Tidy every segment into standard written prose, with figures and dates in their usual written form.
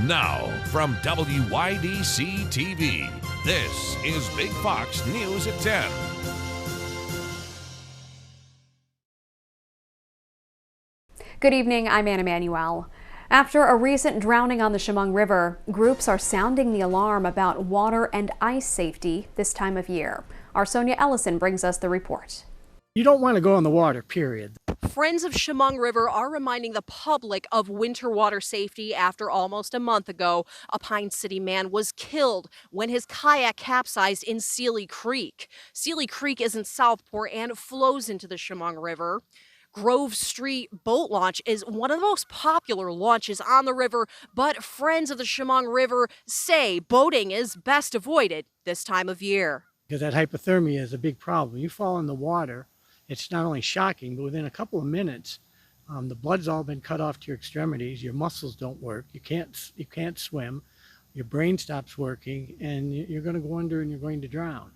Now, from WYDC TV, this is Big Fox News at 10. Good evening, I'm Anna Manuel. After a recent drowning on the Chemung River, groups are sounding the alarm about water and ice safety this time of year. Our Sonia Ellison brings us the report. You don't want to go in the water, period. Friends of Chemung River are reminding the public of winter water safety after almost a month ago, a Pine City man was killed when his kayak capsized in Sealy Creek. Sealy Creek is in Southport and flows into the Chemung River. Grove Street Boat Launch is one of the most popular launches on the river, but friends of the Chemung River say boating is best avoided this time of year. Because that hypothermia is a big problem. You fall in the water, it's not only shocking, but within a couple of minutes, the blood's all been cut off to your extremities, your muscles don't work, you can't swim, your brain stops working, and you're going to go under and you're going to drown.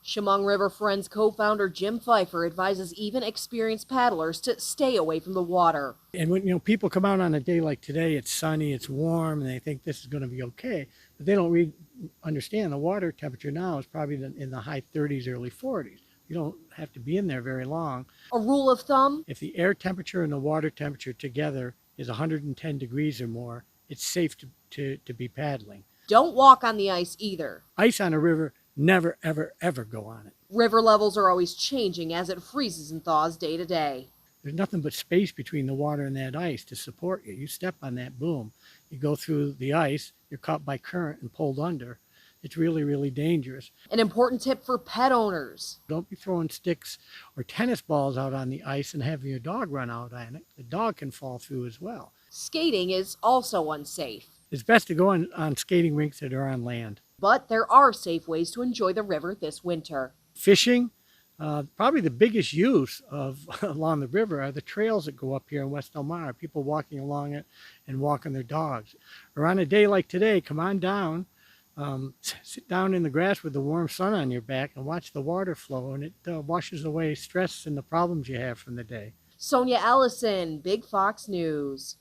Chemung River Friends co-founder Jim Pfeiffer advises even experienced paddlers to stay away from the water. And when people come out on a day like today, it's sunny, it's warm, and they think this is going to be okay, but they don't understand the water temperature now is probably in the high 30s, early 40s. You don't have to be in there very long. A rule of thumb: if the air temperature and the water temperature together is 110 degrees or more, it's safe to be paddling. Don't walk on the ice either. Ice on a river, never, ever, ever go on it. River levels are always changing as it freezes and thaws day to day. There's nothing but space between the water and that ice to support you. You step on that boom, you go through the ice, you're caught by current and pulled under. It's really, really dangerous. An important tip for pet owners: don't be throwing sticks or tennis balls out on the ice and having your dog run out on it. The dog can fall through as well. Skating is also unsafe. It's best to go on skating rinks that are on land. But there are safe ways to enjoy the river this winter. Fishing, probably the biggest use along the river are the trails that go up here in West Elmira. People walking along it and walking their dogs. Or on a day like today, come on down. Sit down in the grass with the warm sun on your back and watch the water flow, and it washes away stress and the problems you have from the day. Sonia Ellison, Big Fox News.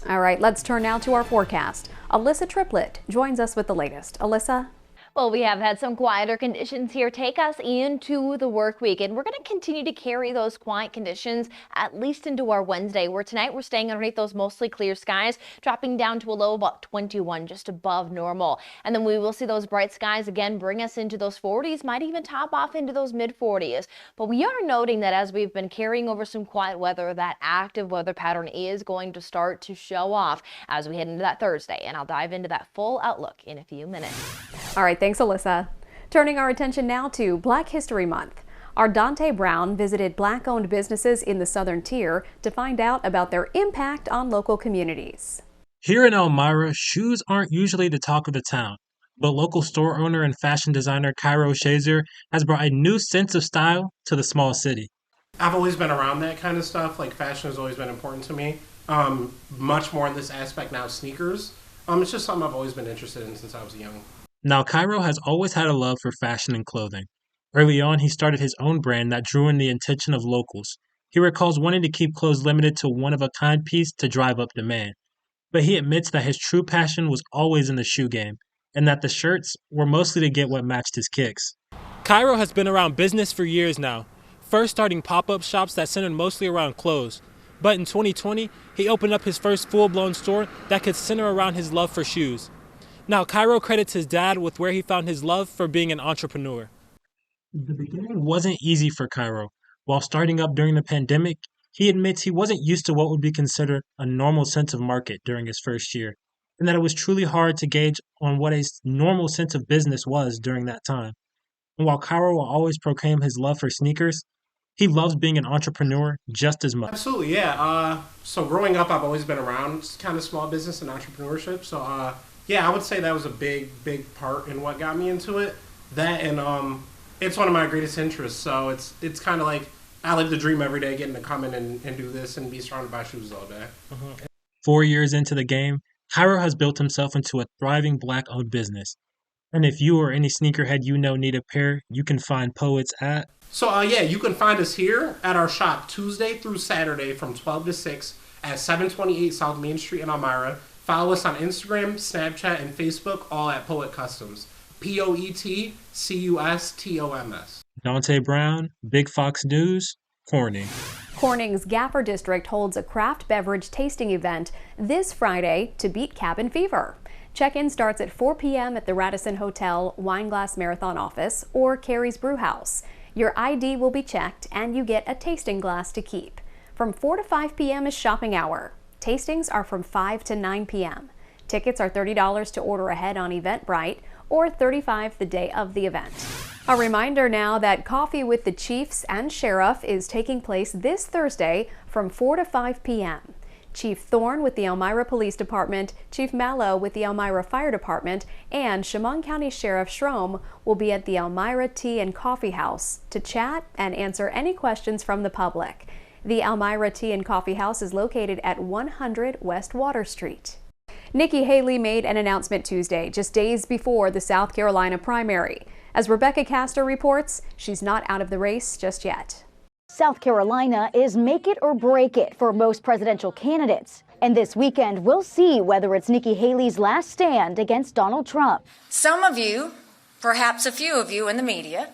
All right, let's turn now to our forecast. Alyssa Triplett joins us with the latest. Alyssa? Well, we have had some quieter conditions here take us into the work week, and we're going to continue to carry those quiet conditions at least into our Wednesday, where tonight we're staying underneath those mostly clear skies, dropping down to a low about 21, just above normal. And then we will see those bright skies again bring us into those 40s, might even top off into those mid 40s. But we are noting that as we've been carrying over some quiet weather, that active weather pattern is going to start to show off as we head into that Thursday. And I'll dive into that full outlook in a few minutes. All right, thanks, Alyssa. Turning our attention now to Black History Month. Our Dante Brown visited Black-owned businesses in the Southern Tier to find out about their impact on local communities. Here in Elmira, shoes aren't usually the talk of the town, but local store owner and fashion designer Cairo Shazer has brought a new sense of style to the small city. I've always been around that kind of stuff. Like, fashion has always been important to me. Much more in this aspect now, sneakers. It's just something I've always been interested in since I was young. Now, Cairo has always had a love for fashion and clothing. Early on, he started his own brand that drew in the attention of locals. He recalls wanting to keep clothes limited to one-of-a-kind piece to drive up demand. But he admits that his true passion was always in the shoe game, and that the shirts were mostly to get what matched his kicks. Cairo has been around business for years now, first starting pop-up shops that centered mostly around clothes. But in 2020, he opened up his first full-blown store that could center around his love for shoes. Now, Cairo credits his dad with where he found his love for being an entrepreneur. The beginning wasn't easy for Cairo. While starting up during the pandemic, he admits he wasn't used to what would be considered a normal sense of market during his first year, and that it was truly hard to gauge on what a normal sense of business was during that time. And while Cairo will always proclaim his love for sneakers, he loves being an entrepreneur just as much. Absolutely, yeah. So growing up, I've always been around kind of small business and entrepreneurship. So, yeah, I would say that was a big part in what got me into it. That and it's one of my greatest interests. So it's kind of like I live the dream every day, getting to come in and do this and be surrounded by shoes all day. 4 years into the game, Cairo has built himself into a thriving Black-owned business. And if you or any sneakerhead you know need a pair, you can find Poets at... So, yeah, you can find us here at our shop Tuesday through Saturday from 12 to 6 at 728 South Main Street in Elmira. Follow us on Instagram, Snapchat, and Facebook, all at Poet Customs. POETCUSTOMS. Dante Brown, Big Fox News, Corning. Corning's Gaffer District holds a craft beverage tasting event this Friday to beat cabin fever. Check-in starts at 4 p.m. at the Radisson Hotel Wineglass Marathon office or Carrie's Brew House. Your ID will be checked and you get a tasting glass to keep. From 4 to 5 p.m. is shopping hour. Tastings are from 5 to 9 p.m. Tickets are $30 to order ahead on Eventbrite or $35 the day of the event. A reminder now that Coffee with the Chiefs and Sheriff is taking place this Thursday from 4 to 5 p.m. Chief Thorne with the Elmira Police Department, Chief Mallow with the Elmira Fire Department, and Chemung County Sheriff Schromm will be at the Elmira Tea and Coffee House to chat and answer any questions from the public. The Elmira Tea and Coffee House is located at 100 West Water Street. Nikki Haley made an announcement Tuesday, just days before the South Carolina primary. As Rebecca Castor reports, she's not out of the race just yet. South Carolina is make it or break it for most presidential candidates. And this weekend, we'll see whether it's Nikki Haley's last stand against Donald Trump. Some of you, perhaps a few of you in the media,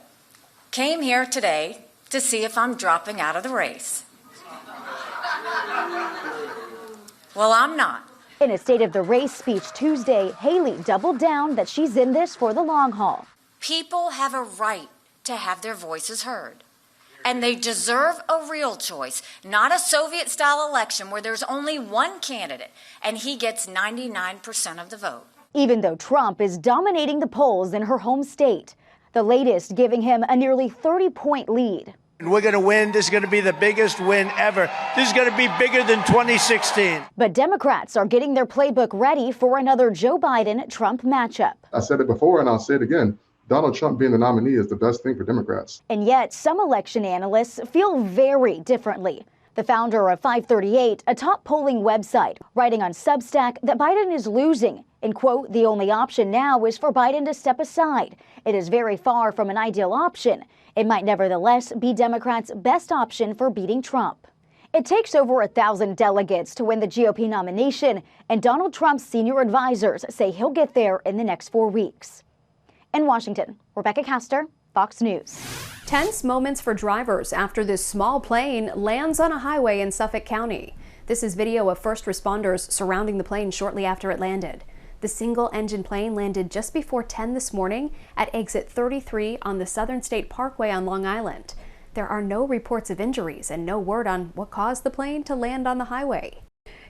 came here today to see if I'm dropping out of the race. Well, I'm not. In a State of the Race speech Tuesday, Haley doubled down that she's in this for the long haul. People have a right to have their voices heard. And they deserve a real choice, not a Soviet-style election where there's only one candidate and he gets 99% of the vote. Even though Trump is dominating the polls in her home state, the latest giving him a nearly 30-point lead. We're going to win. This is going to be the biggest win ever. This is going to be bigger than 2016. But Democrats are getting their playbook ready for another Joe Biden-Trump matchup. I said it before and I'll say it again. Donald Trump being the nominee is the best thing for Democrats. And yet some election analysts feel very differently. The founder of 538, a top polling website, writing on Substack that Biden is losing. And quote, the only option now is for Biden to step aside. It is very far from an ideal option. It might nevertheless be Democrats' best option for beating Trump. It takes over 1,000 delegates to win the GOP nomination, and Donald Trump's senior advisors say he'll get there in the next 4 weeks. In Washington, Rebecca Castor, Fox News. Tense moments for drivers after this small plane lands on a highway in Suffolk County. This is video of first responders surrounding the plane shortly after it landed. The single-engine plane landed just before 10 this morning at exit 33 on the Southern State Parkway on Long Island. There are no reports of injuries and no word on what caused the plane to land on the highway.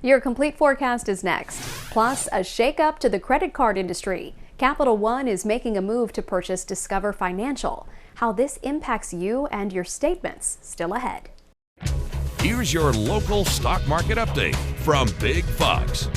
Your complete forecast is next. Plus, a shake-up to the credit card industry. Capital One is making a move to purchase Discover Financial. How this impacts you and your statements still ahead. Here's your local stock market update from Big Fox.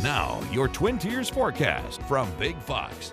Now, your Twin Tiers forecast from Big Fox.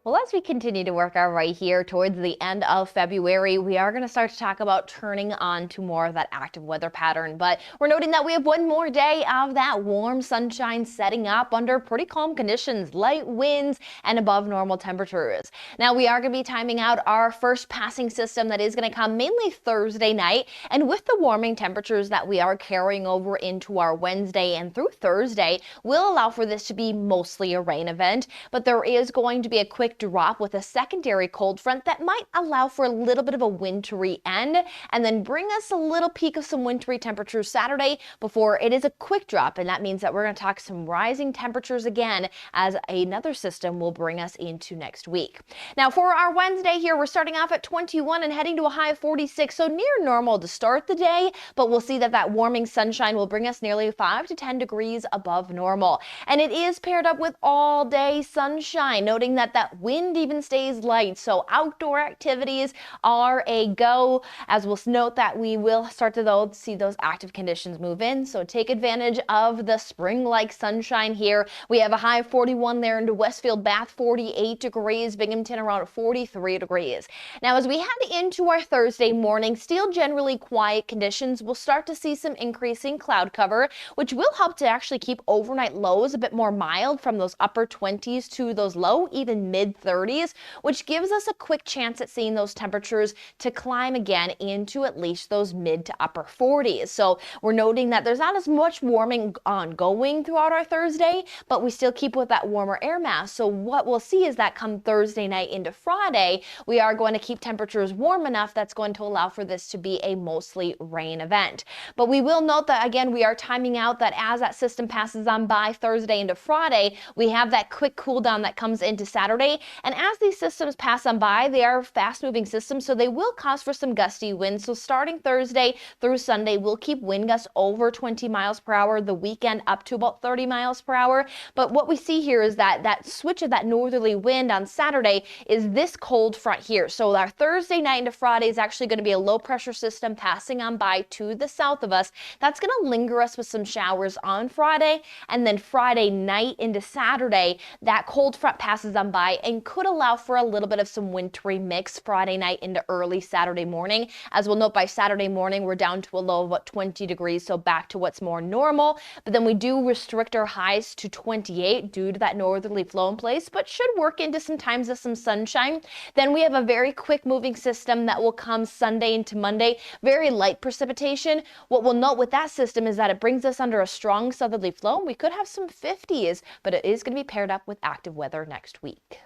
Well, as we continue to work our way here towards the end of February, we are going to start to talk about turning on to more of that active weather pattern. But we're noting that we have one more day of that warm sunshine setting up under pretty calm conditions, light winds and above normal temperatures. Now, we are going to be timing out our first passing system that is going to come mainly Thursday night. And with the warming temperatures that we are carrying over into our Wednesday and through Thursday, will allow for this to be mostly a rain event. But there is going to be a quick drop with a secondary cold front that might allow for a little bit of a wintry end and then bring us a little peak of some wintry temperatures Saturday before it is a quick drop. And that means that we're going to talk some rising temperatures again as another system will bring us into next week. Now for our Wednesday here, we're starting off at 21 and heading to a high of 46. So near normal to start the day, but we'll see that that warming sunshine will bring us nearly 5 to 10 degrees above normal. And it is paired up with all day sunshine, noting that that wind even stays light, so outdoor activities are a go. As we'll note that we will start to though see those active conditions move in, so take advantage of the spring-like sunshine here. We have a high of 41 there into Westfield, Bath 48 degrees, Binghamton around 43 degrees. Now as we head into our Thursday morning, still generally quiet conditions. We'll start to see some increasing cloud cover, which will help to actually keep overnight lows a bit more mild from those upper 20s to those low, even mid 30s, which gives us a quick chance at seeing those temperatures to climb again into at least those mid to upper 40s. So we're noting that there's not as much warming ongoing throughout our Thursday, but we still keep with that warmer air mass. So what we'll see is that come Thursday night into Friday, we are going to keep temperatures warm enough that's going to allow for this to be a mostly rain event. But we will note that again, we are timing out that as that system passes on by Thursday into Friday, we have that quick cool down that comes into Saturday. And as these systems pass on by, they are fast moving systems, so they will cause for some gusty winds. So starting Thursday through Sunday, we'll keep wind gusts over 20 miles per hour, the weekend up to about 30 miles per hour. But what we see here is that switch of that northerly wind on Saturday is this cold front here. So our Thursday night into Friday is actually going to be a low pressure system passing on by to the south of us. That's going to linger us with some showers on Friday, and then Friday night into Saturday, that cold front passes on by and could allow for a little bit of some wintry mix Friday night into early Saturday morning. As we'll note, by Saturday morning, we're down to a low of about 20 degrees, so back to what's more normal. But then we do restrict our highs to 28 due to that northerly flow in place, but should work into some times of some sunshine. Then we have a very quick moving system that will come Sunday into Monday, very light precipitation. What we'll note with that system is that it brings us under a strong southerly flow. We could have some 50s, but it is going to be paired up with active weather next week.